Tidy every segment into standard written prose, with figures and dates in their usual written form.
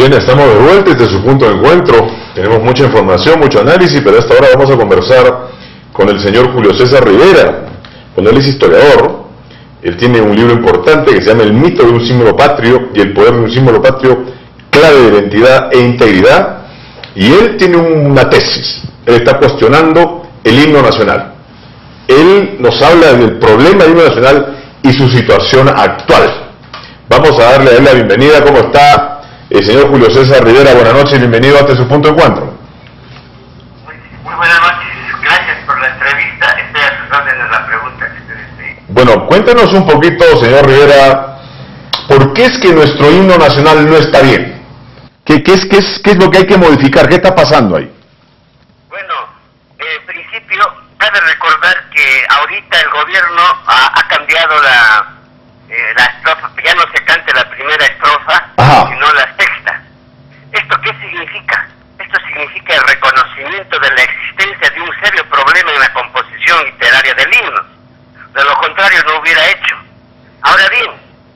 Bien, estamos de vuelta desde su punto de encuentro. Tenemos mucha información, mucho análisis, pero a esta hora vamos a conversar con el señor Julio César Rivera. Él es historiador. Él tiene un libro importante que se llama El mito de un símbolo patrio y el poder de un símbolo patrio, clave de identidad e integridad. Y él tiene una tesis. Él está cuestionando el himno nacional. Él nos habla del problema del himno nacional y su situación actual. Vamos a darle a él la bienvenida. ¿Cómo está el señor Julio César Rivera? Buenas noches y bienvenido hasta su punto de encuentro. Muy buenas noches. Gracias por la entrevista. Estoy a sus órdenes la pregunta que ustedes me... Bueno, cuéntanos un poquito, señor Rivera, ¿por qué es que nuestro himno nacional no está bien? ¿Qué es lo que hay que modificar? ¿Qué está pasando ahí? Bueno, en principio, cabe recordar que ahorita el gobierno ha cambiado la estrofa, ya no se cante la primera estrofa, sino la sexta. ¿Esto qué significa? Esto significa el reconocimiento de la existencia de un serio problema en la composición literaria del himno. De lo contrario no hubiera hecho. Ahora bien,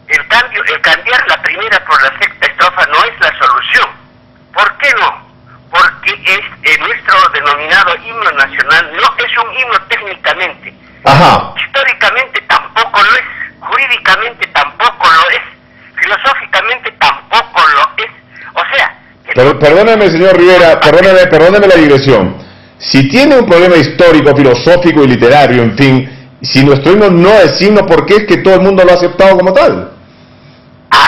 el cambiar la primera por la sexta estrofa no es la solución. ¿Por qué no? Porque nuestro denominado himno nacional no es un himno técnicamente. Históricamente tampoco lo es. Jurídicamente tampoco lo es, filosóficamente tampoco lo es, o sea... Pero perdóneme, señor Rivera, perdóneme la digresión. Si tiene un problema histórico, filosófico y literario, en fin, si nuestro himno no es himno, ¿por qué es que todo el mundo lo ha aceptado como tal?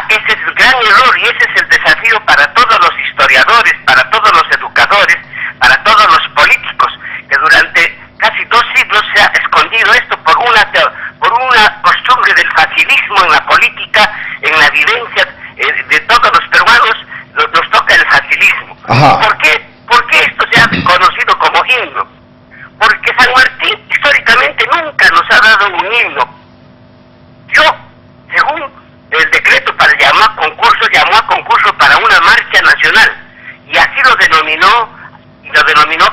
Ese es el gran error y ese es el desafío para todos los historiadores, para todos los educadores, para todos los políticos, que durante casi 2 siglos se ha escondido esto por una costumbre del facilismo en la política, en la vivencia de todos los peruanos, nos toca el facilismo. ¿Por qué esto se ha conocido como himno? Porque San Martín históricamente nunca nos ha dado un himno. Según el decreto llamó a concurso para una marcha nacional, y así lo denominó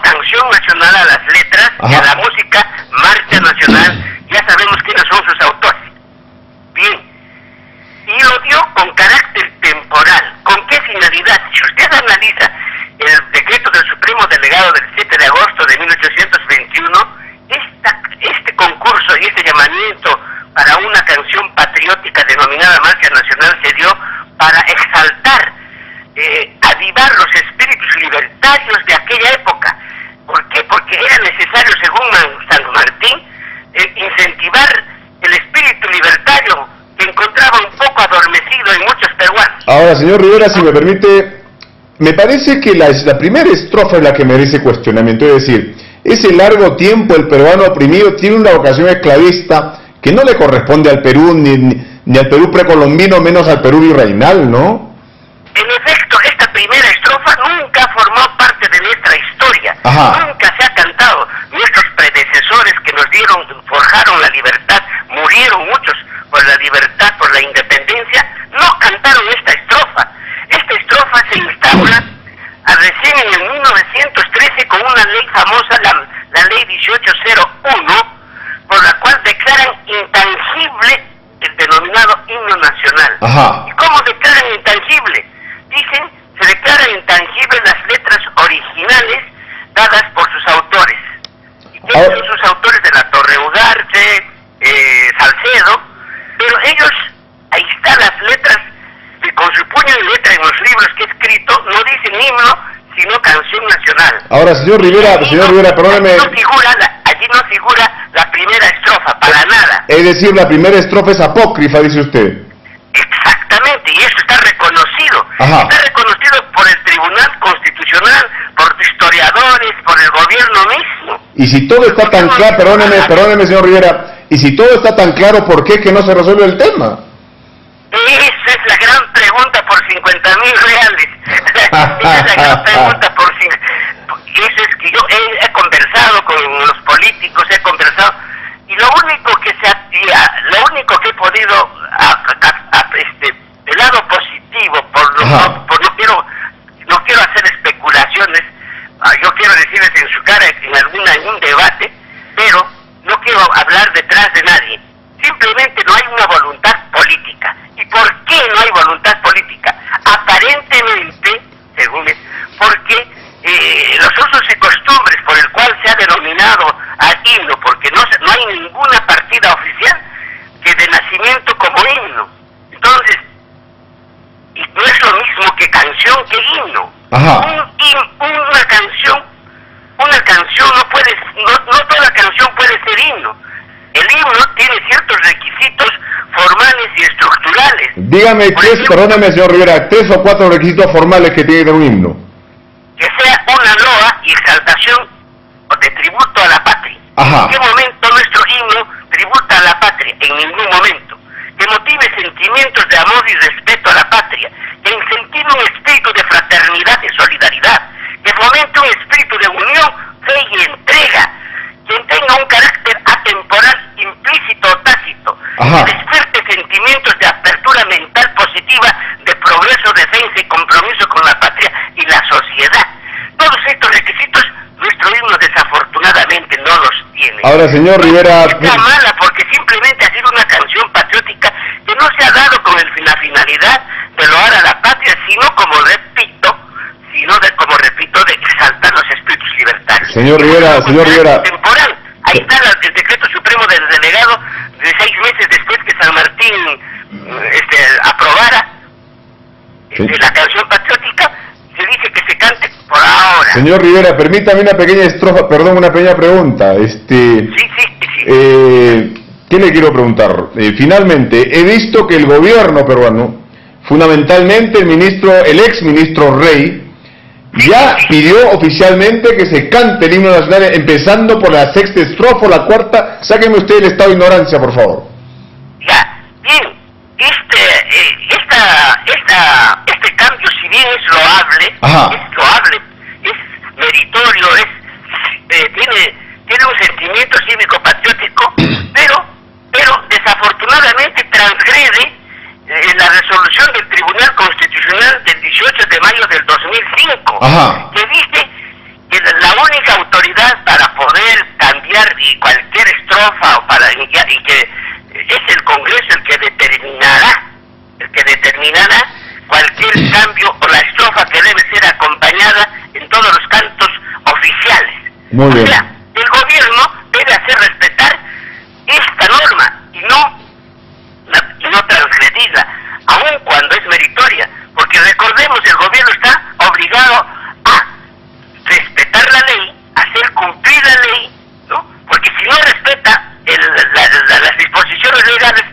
Canción Nacional a las letras y a la música Marcha Nacional. Ya sabemos quiénes son sus autores. Bien, y lo dio con carácter temporal. ¿Con qué finalidad? Si usted analiza el decreto del Supremo Delegado del 7 de agosto de 1821, este concurso y este llamamiento para una canción patriótica denominada Marcha Nacional se dio para exaltar, avivar los espíritus libertarios de aquella época. ¿Por qué? Porque era necesario, según San Martín, incentivar el espíritu libertario que encontraba un poco adormecido en muchos peruanos. Ahora, señor Rivera, si me permite, me parece que la primera estrofa es la que merece cuestionamiento, es decir, ese largo tiempo el peruano oprimido tiene una vocación esclavista que no le corresponde al Perú ni al Perú precolombino, menos al Perú virreinal, ¿no? En efecto, esta primera estrofa nunca formó parte de nuestra historia. Nunca se ha cantado. Nuestros predecesores que nos forjaron la libertad, murieron muchos por la libertad, por la independencia, no cantaron esta estrofa. Esta estrofa se instaura recién en el 1913 con una ley famosa, la ley 1801, por la cual declaran intangible el denominado himno nacional. ¿Y cómo declaran intangible? Dicen, se declaran intangibles las letras originales dadas por sus autores. ¿Y quiénes son sus autores? De la Torre Ugarte, Salcedo, pero ellos, ahí están las letras, con su puño y letra en los libros que he escrito, no dicen himno, sino canción nacional. Ahora, señor Rivera, perdóneme. Allí no figura la primera estrofa, para nada. Es decir, la primera estrofa es apócrifa, dice usted. Exactamente, y eso está reconocido. Está reconocido por el Tribunal Constitucional, por historiadores, por el gobierno mismo. Y si todo está tan claro, perdóneme, señor Rivera, y si todo está tan claro, ¿por qué que no se resuelve el tema? Esa es la gran pregunta por 50.000 reales. Esa es la gran pregunta por 50. Eso es que yo he conversado con los políticos, y lo único que he podido, del lado positivo, no quiero hacer especulaciones, yo quiero decirles en su cara en algún debate, pero no quiero hablar detrás de nadie. Simplemente no hay una voluntad política. ¿Y por qué no hay voluntad política? Aparentemente himno. Ajá. Una canción no toda canción puede ser himno. El himno tiene ciertos requisitos formales y estructurales. Dígame perdóneme, señor Rivera, 3 o 4 requisitos formales que tiene que tener un himno. Que sea una loa y exaltación de tributo a la patria. Ajá. ¿En qué momento nuestro himno tributa a la patria? En ningún momento. Que motive sentimientos de amor y respeto a la patria. Que incentive un espíritu de fraternidad y solidaridad. Que fomente un espíritu de unión, fe y entrega. Que tenga un carácter atemporal, implícito o tácito. Ajá. Que despierte sentimientos de apertura mental positiva, de progreso, defensa y compromiso con la patria y la sociedad. Todos estos requisitos nuestro himno desafortunadamente no los tiene. Ahora, señor Rivera... Está mala porque simplemente ha sido una canción patriótica que no se ha dado con la finalidad de loar a la patria, sino como repito, de exaltar los espíritus libertarios. Señor Rivera... Temporal. Ahí está el decreto supremo del delegado de 6 meses después que San Martín aprobara la canción patriótica. Se dice que se cante por ahora. Señor Rivera, permítame una pequeña estrofa, perdón, una pequeña pregunta. Sí. ¿Qué le quiero preguntar? Finalmente, he visto que el gobierno peruano, fundamentalmente el ex ministro Rey, ya pidió oficialmente que se cante el himno nacional, empezando por la 6ª estrofa o la 4ª. Sáqueme usted el estado de ignorancia, por favor. Ya, bien. Este cambio, si bien es loable, es meritorio, tiene un sentimiento cívico-patriótico, pero desafortunadamente transgrede la resolución del Tribunal Constitucional del 18 de mayo del 2005, Ajá. que dice que la única autoridad para poder cambiar cualquier estrofa y que es el Congreso el que determinará cualquier cambio o la estrofa que debe ser acompañada en todos los cantos oficiales. Muy bien. O sea, el gobierno debe hacer respetar esta norma y no transgredirla, aun cuando es meritoria, porque recordemos, el gobierno está obligado a respetar la ley, a hacer cumplir la ley, ¿no? Porque si no respeta las disposiciones legales,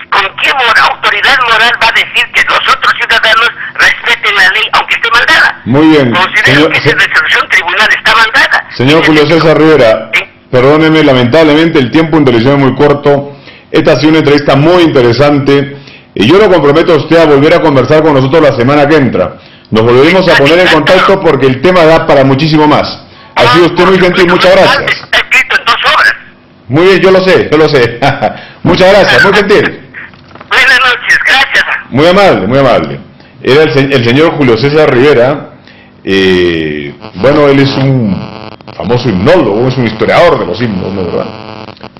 ¿con qué autoridad moral va a decir que los otros ciudadanos respeten la ley aunque esté mandada? Muy bien. Considero que esa resolución tribunal está mandada. Señor Julio César Rivera, perdóneme, lamentablemente el tiempo en televisión es muy corto. Esta ha sido una entrevista muy interesante y yo lo comprometo a usted a volver a conversar con nosotros la semana que entra. Nos volveremos a poner en contacto porque el tema da para muchísimo más. Ha sido usted muy gentil, muchas gracias. Está escrito en 2 obras. Muy bien, yo lo sé. Muchas gracias, muy gentil. Buenas noches, gracias. Muy amable. Era el señor Julio César Rivera. Bueno, él es un famoso himnólogo, es un historiador de los himnos, ¿no es verdad?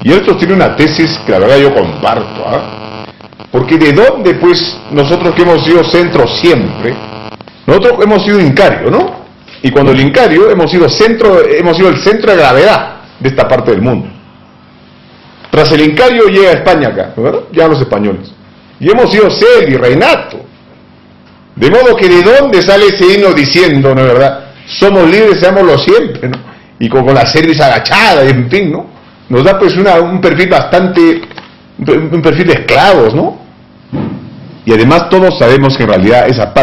Y él tiene una tesis que la verdad yo comparto, porque de dónde pues nosotros que hemos sido centro siempre, nosotros hemos sido Incario, ¿no? Y cuando el Incario hemos sido el centro de gravedad de esta parte del mundo. Tras el Incario llega a España acá, ¿no es verdad? Llegan los españoles. Y hemos sido sede y reinato. De modo que de dónde sale ese himno diciendo, ¿no es verdad? Somos libres, seámoslo siempre, ¿no? Y con la cerviz agachada, y en fin, ¿no? Nos da pues un perfil un perfil de esclavos, ¿no? Y además todos sabemos que en realidad esa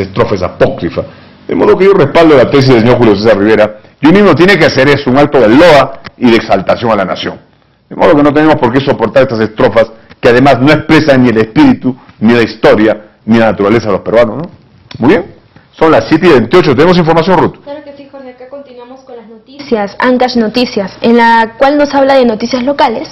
estrofa es apócrifa. De modo que yo respaldo la tesis del señor Julio César Rivera. Y un himno tiene que hacer eso, un acto de loa y de exaltación a la nación. De modo que no tenemos por qué soportar estas estrofas que además no expresan ni el espíritu, ni la historia, ni la naturaleza de los peruanos, ¿no? Muy bien, son las 7:28, ¿tenemos información, Ruth? Claro que sí, Jorge, acá continuamos con las noticias, Ancash Noticias, en la cual nos habla de noticias locales,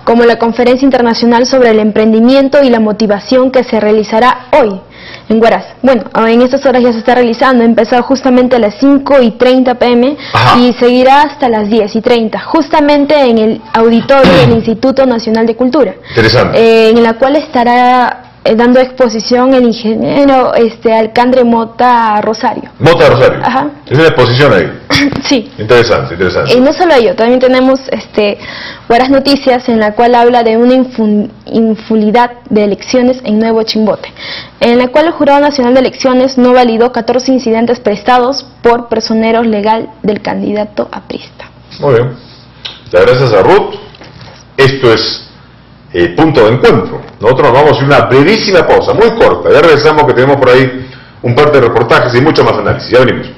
como la conferencia internacional sobre el emprendimiento y la motivación que se realizará hoy en Huaraz. Bueno, en estas horas ya se está realizando, empezó justamente a las 5:30 p.m. y seguirá hasta las 10:30, justamente en el auditorio del Instituto Nacional de Cultura. Interesante. En la cual estará dando exposición el ingeniero Alcandre Mota Rosario. Mota Rosario. Ajá. Es una exposición ahí. Sí. Interesante, interesante. Y no solo ello, también tenemos Buenas Noticias, en la cual habla de una infulidad de elecciones en Nuevo Chimbote, en la cual el Jurado Nacional de Elecciones no validó 14 incidentes prestados por personeros legal del candidato aprista. Muy bien. Muchas gracias a Ruth. Esto es Punto de Encuentro. Nosotros nos vamos a hacer una brevísima pausa, muy corta. Ya regresamos, que tenemos por ahí un par de reportajes y mucho más análisis. Ya venimos.